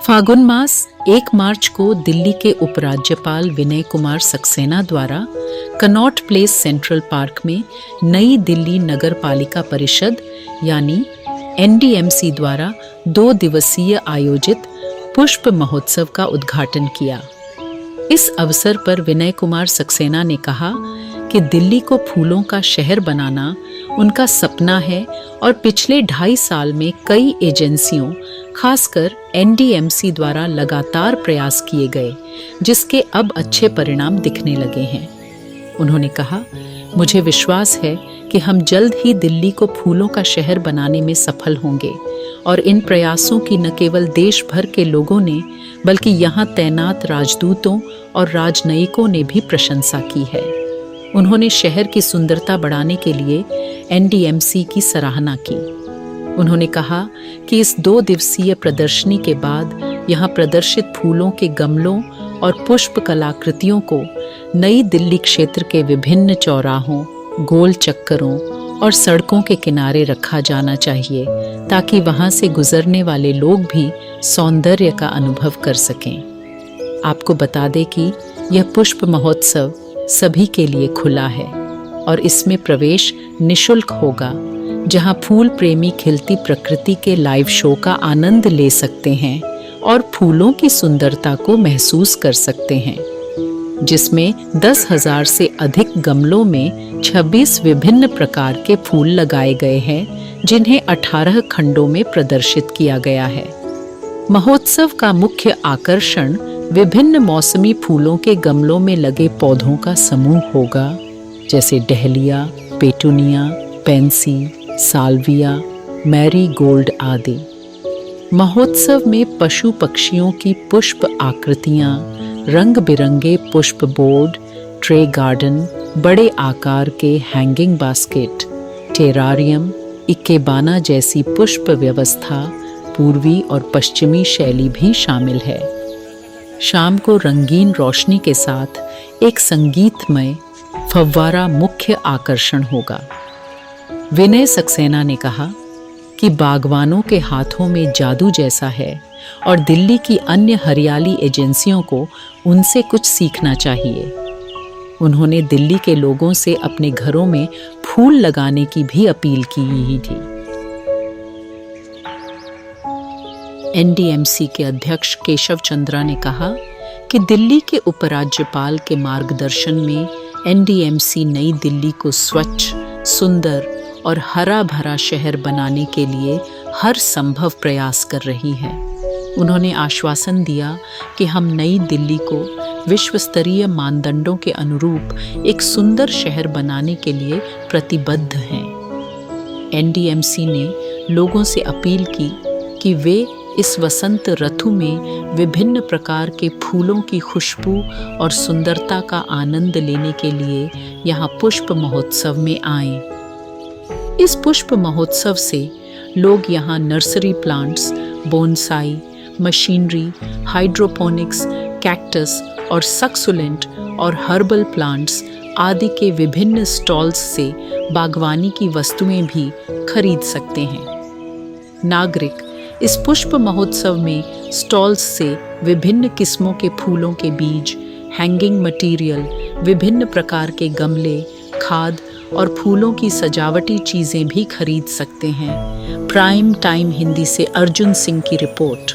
फागुन मास 1 मार्च को दिल्ली के उपराज्यपाल विनय कुमार सक्सेना द्वारा कनॉट प्लेस सेंट्रल पार्क में नई दिल्ली नगर पालिका परिषद यानी NDMC द्वारा 2 दिवसीय आयोजित पुष्प महोत्सव का उद्घाटन किया। इस अवसर पर विनय कुमार सक्सेना ने कहा कि दिल्ली को फूलों का शहर बनाना उनका सपना है और पिछले 2.5 साल में कई एजेंसियों खासकर NDMC द्वारा लगातार प्रयास किए गए, जिसके अब अच्छे परिणाम दिखने लगे हैं। उन्होंने कहा, मुझे विश्वास है कि हम जल्द ही दिल्ली को फूलों का शहर बनाने में सफल होंगे और इन प्रयासों की न केवल देश भर के लोगों ने बल्कि यहाँ तैनात राजदूतों और राजनयिकों ने भी प्रशंसा की है। उन्होंने शहर की सुंदरता बढ़ाने के लिए NDMC की सराहना की। उन्होंने कहा कि इस 2 दिवसीय प्रदर्शनी के बाद यहाँ प्रदर्शित फूलों के गमलों और पुष्प कलाकृतियों को नई दिल्ली क्षेत्र के विभिन्न चौराहों, गोल चक्करों और सड़कों के किनारे रखा जाना चाहिए ताकि वहाँ से गुजरने वाले लोग भी सौंदर्य का अनुभव कर सकें। आपको बता दें कि यह पुष्प महोत्सव सभी के लिए खुला है और इसमें प्रवेश निःशुल्क होगा, जहां फूल प्रेमी खिलती प्रकृति के लाइव शो का आनंद ले सकते हैं और फूलों की सुंदरता को महसूस कर सकते हैं, जिसमें 10,000 से अधिक गमलों में 26 विभिन्न प्रकार के फूल लगाए गए हैं, जिन्हें 18 खंडों में प्रदर्शित किया गया है। महोत्सव का मुख्य आकर्षण विभिन्न मौसमी फूलों के गमलों में लगे पौधों का समूह होगा, जैसे dahlia, petunia, Pence, Salvia, marigold आदि। महोत्सव में पशु पक्षियों की पुष्प आकृतियां, रंग बिरंगे पुष्प बोर्ड, ट्रे गार्डन, बड़े आकार के हैंगिंग बास्केट, टेरारियम, इकेबाना जैसी पुष्प व्यवस्था, पूर्वी और पश्चिमी शैली भी शामिल है। शाम को रंगीन रोशनी के साथ एक संगीतमय फव्वारा मुख्य आकर्षण होगा। विनय सक्सेना ने कहा कि बागवानों के हाथों में जादू जैसा है और दिल्ली की अन्य हरियाली एजेंसियों को उनसे कुछ सीखना चाहिए। उन्होंने दिल्ली के लोगों से अपने घरों में फूल लगाने की भी अपील की ही थी। NDMC के अध्यक्ष केशव चंद्रा ने कहा कि दिल्ली के उपराज्यपाल के मार्गदर्शन में NDMC नई दिल्ली को स्वच्छ, सुंदर और हरा भरा शहर बनाने के लिए हर संभव प्रयास कर रही है। उन्होंने आश्वासन दिया कि हम नई दिल्ली को विश्व स्तरीय मानदंडों के अनुरूप एक सुंदर शहर बनाने के लिए प्रतिबद्ध हैं। NDMC ने लोगों से अपील की कि वे इस वसंत ऋतु में विभिन्न प्रकार के फूलों की खुशबू और सुंदरता का आनंद लेने के लिए यहाँ पुष्प महोत्सव में आएं। इस पुष्प महोत्सव से लोग यहाँ nursery plants, bonsai, machinery, hydroponics, cactus और सक्सुलेंट और हर्बल प्लांट्स आदि के विभिन्न स्टॉल्स से बागवानी की वस्तुएं भी खरीद सकते हैं। नागरिक इस पुष्प महोत्सव में स्टॉल्स से विभिन्न किस्मों के फूलों के बीज, हैंगिंग मटेरियल, विभिन्न प्रकार के गमले, खाद और फूलों की सजावटी चीज़ें भी खरीद सकते हैं। प्राइम टाइम हिंदी से अर्जुन सिंह की रिपोर्ट।